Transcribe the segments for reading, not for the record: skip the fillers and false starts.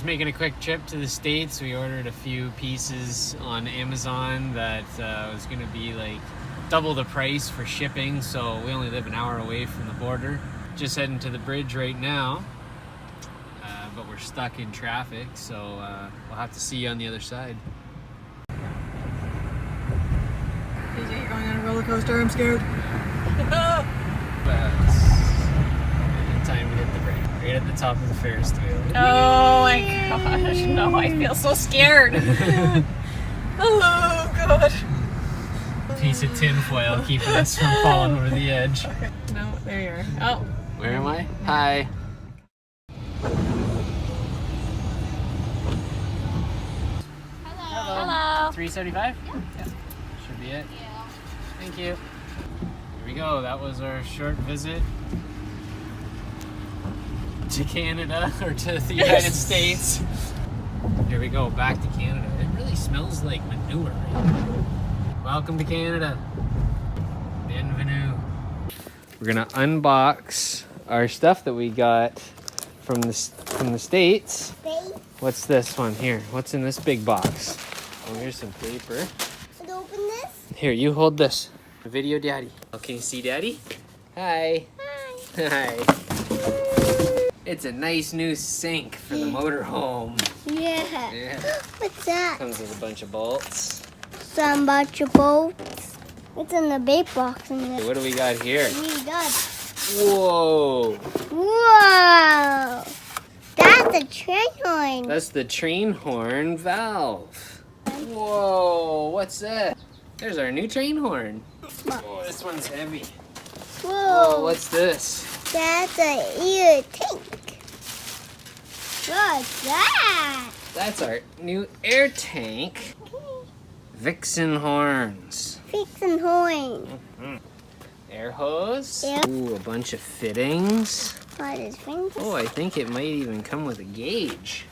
Just making a quick trip to the States. We ordered a few pieces on Amazon that was gonna be like double the price for shipping, so we only live an hour away from the border. Just heading to the bridge right now, but we're stuck in traffic, so we'll have to see you on the other side. AJ, you're going on a roller coaster, I'm scared. Time to hit the brake. Right at the top of the Ferris wheel. Oh my gosh, no, I feel so scared. Oh god. Piece of tinfoil keeping us from falling over the edge. No, there you are. Oh. Where am I? Hi. Hello. 375? Yeah. Should be it. Yeah. Thank you. Here we go. That was our short visit to Canada, or to the United States. Here we go, back to Canada. It really smells like manure right now. Welcome to Canada. Bienvenue. We're gonna unbox our stuff that we got from the States. What's this one here? What's in this big box? Oh, here's some paper. Can you open this? Here, you hold this. Video daddy. Oh, can you see daddy? Hi. Hi. Hi. It's a nice new sink for the motorhome. Yeah. Yeah. What's that? Comes with a bunch of bolts. Some bunch of bolts. It's in the big box. Okay, what do we got here? We got. Whoa. Whoa! That's a train horn. That's the train horn valve. Whoa, what's that? There's our new train horn. Oh, this one's heavy. Whoa! Whoa, what's this? That's an ear tank. What's that? That's our new air tank. Vixon horns. Vixon horn. Air hose. Yeah. Ooh, a bunch of fittings. What is fingers? Oh, I think it might even come with a gauge.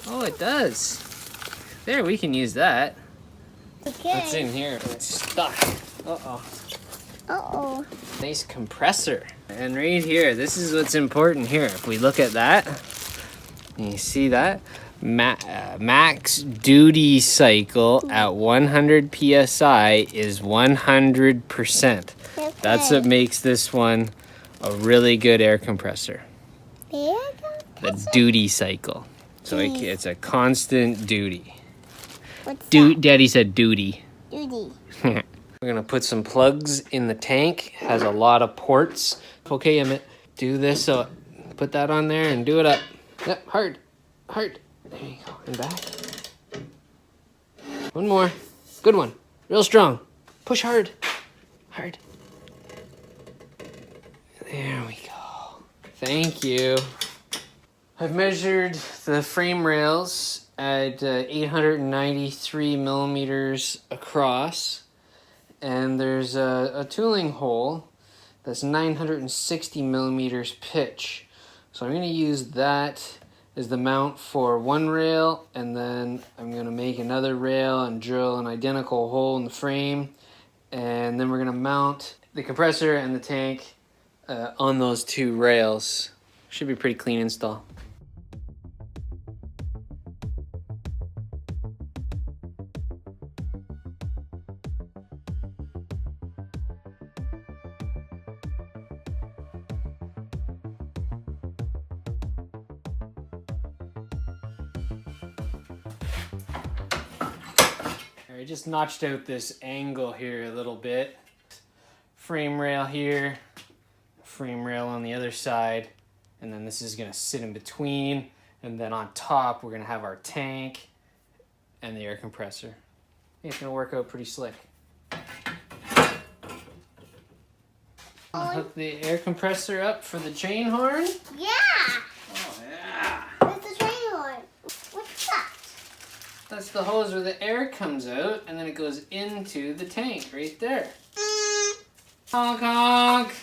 Oh, it does. There, we can use that. Okay. What's in here? It's stuck. Uh-oh. Uh-oh. Nice compressor. And right here, this is what's important here. If we look at that, you see that? Max duty cycle at 100 PSI is 100%. Okay. That's what makes this one a really good air compressor. The duty cycle. So it's a constant duty. What's that? Daddy said duty. Duty. We're gonna put some plugs in the tank. Has a lot of ports. Okay, Emmett, do this. So put that on there and do it up. Yep, hard. There you go. And back. One more. Good one. Real strong. Push hard. There we go. Thank you. I've measured the frame rails at 893 millimeters across, and there's a tooling hole that's 960 millimeters pitch. So I'm going to use that as the mount for one rail, and then I'm going to make another rail and drill an identical hole in the frame, and then we're going to mount the compressor and the tank on those two rails. Should be a pretty clean install. I just notched out this angle here a little bit. Frame rail here, frame rail on the other side, and then this is gonna sit in between, and then on top we're gonna have our tank and the air compressor. I think it's gonna work out pretty slick. I'll hook the air compressor up for the train horn. Yeah. Oh yeah. That's the train horn. What's that? That's the hose where the air comes out, and then it goes into the tank right there. Honk honk.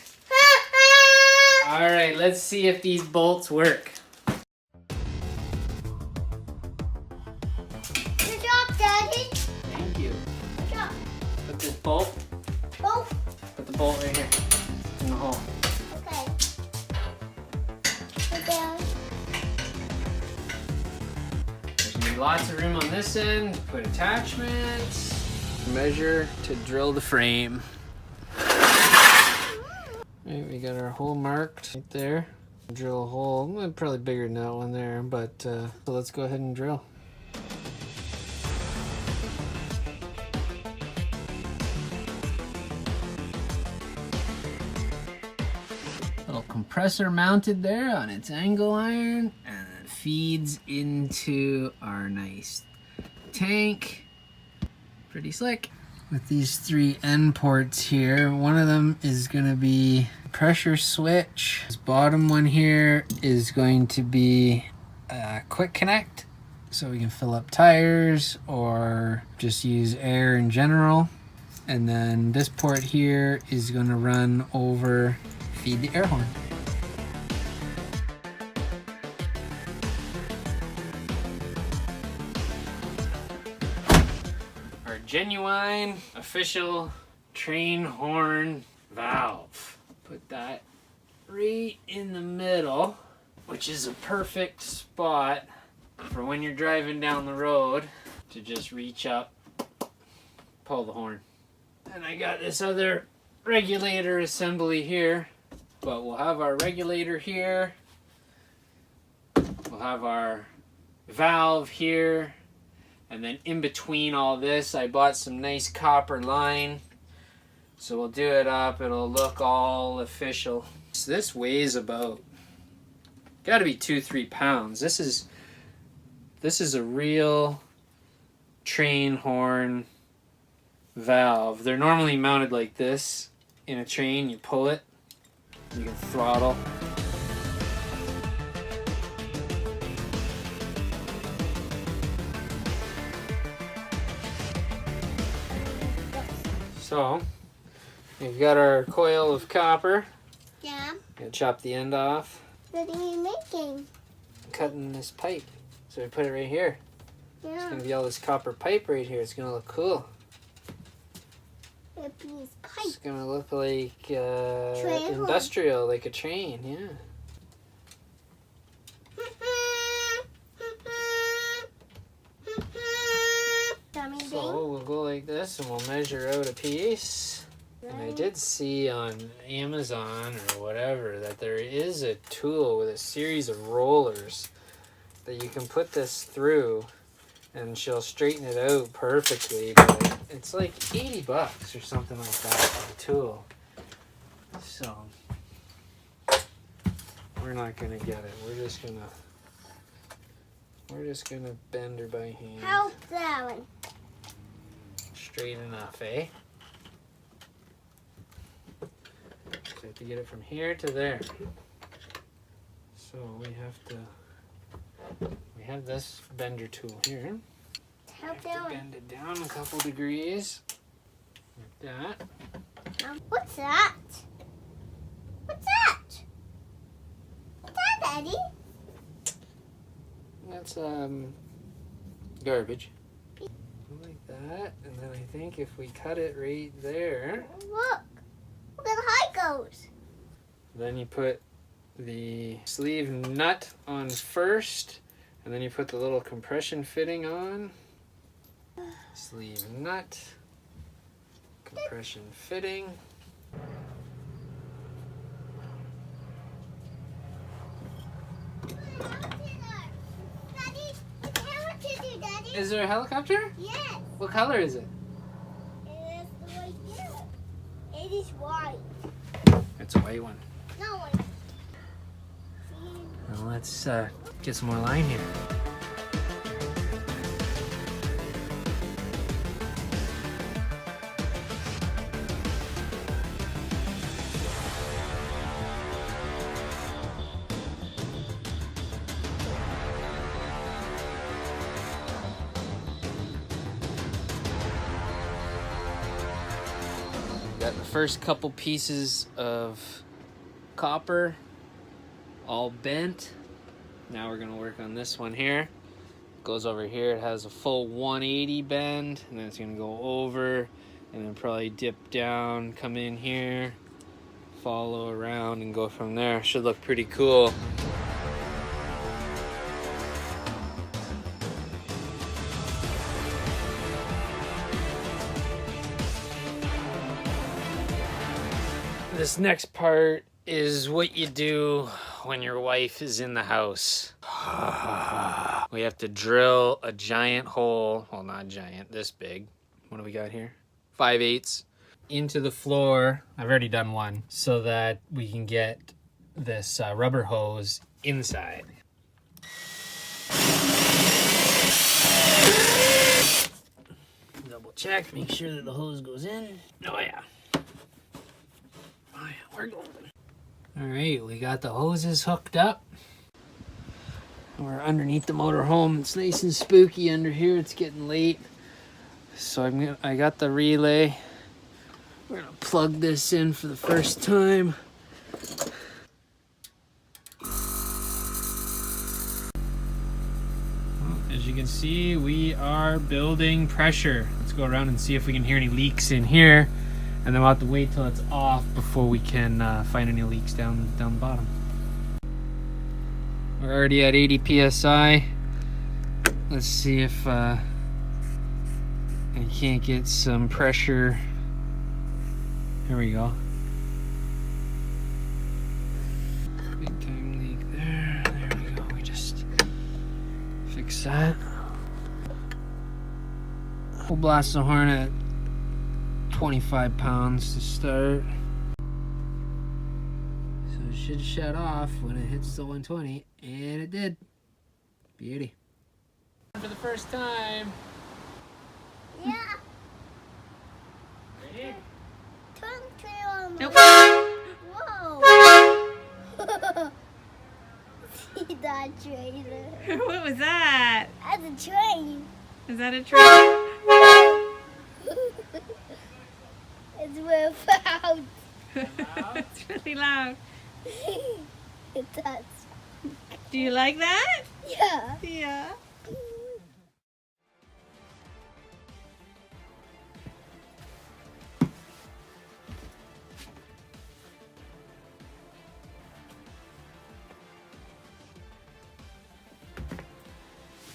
All right, let's see if these bolts work. Good job, Daddy. Thank you. Good job. Put this bolt, Both. put the bolt right here in the hole. Okay. Put down. lots of room on this end, put attachments. Measure to drill the frame. Right, we got our hole marked right there. Drill a hole, well, probably bigger than that one there, but so let's go ahead and drill. Little compressor mounted there on its angle iron, and it feeds into our nice tank. Pretty slick. With these 3 end ports here, one of them is going to be pressure switch. This bottom one here is going to be a quick connect, so we can fill up tires or just use air in general. And then this port here is going to run over, feed the air horn. Genuine official train horn valve. Put that right in the middle, which is a perfect spot for when you're driving down the road to just reach up, pull the horn. And I got this other regulator assembly here, but we'll have our regulator here, we'll have our valve here. And then in between all this, I bought some nice copper line. So we'll do it up, it'll look all official. So this weighs about, gotta be 2-3 pounds. This is a real train horn valve. They're normally mounted like this in a train. You pull it, you can throttle. So, we've got our coil of copper. Yeah. Gonna chop the end off. What are you making? Cutting this pipe. So we put it right here. It's Yeah. gonna be all this copper pipe right here. It's gonna look cool. A piece pipe. It's gonna look like Train industrial, like a train, yeah. So we'll go like this and we'll measure out a piece. And I did see on Amazon or whatever that there is a tool with a series of rollers that you can put this through and she'll straighten it out perfectly. But it's like $80 or something like that for the tool. So we're not gonna get it. We're just gonna bend her by hand. How's that one? Straight enough, eh? So we have to get it from here to there. So we have this bender tool here. How's Have that to one? bend it down a couple degrees. Like that. What's that? What's that? What's that, Daddy? That's garbage. Like that. And then I think if we cut it right there, Look. Look at how it goes. then you put the sleeve nut on first, and then you put the little compression fitting on. Sleeve nut, compression fitting. Daddy, Is there a helicopter? yes. What color is it? It is right here. It is white. It's a white one. No one. Well, let's get some more line here. Got the first couple pieces of copper all bent. Now we're gonna work on this one here. Goes over here, it has a full 180 bend, and then it's gonna go over and then probably dip down, come in here, follow around and go from there. Should look pretty cool. This next part is what you do when your wife is in the house. We have to drill a giant hole, well, not giant, this big. What do we got here? 5/8 into the floor. I've already done one, so that we can get this rubber hose inside. Double check, make sure that the hose goes in. Oh yeah. Oh yeah, we're golden. All right, we got the hoses hooked up. We're underneath the motorhome. It's nice and spooky under here. It's getting late. So I got the relay. We're gonna plug this in for the first time. Well, as you can see, we are building pressure. Let's go around and see if we can hear any leaks in here. And then we'll have to wait till it's off before we can find any leaks down the bottom. We're already at 80 PSI. Let's see if I can't get some pressure. Here we go. Big time leak there. There we go. We just fix that. We'll blast the horn at 25 pounds to start. So it should shut off when it hits the 120, and it did. Beauty. For the first time. Yeah. Ready? Turn on. Nope. Whoa. See that trailer? What was that? That's a train. Is that a train? It's real loud. It's really loud. It does. Do you like that? Yeah. Yeah.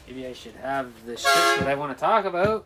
Maybe I should have the shit that I want to talk about.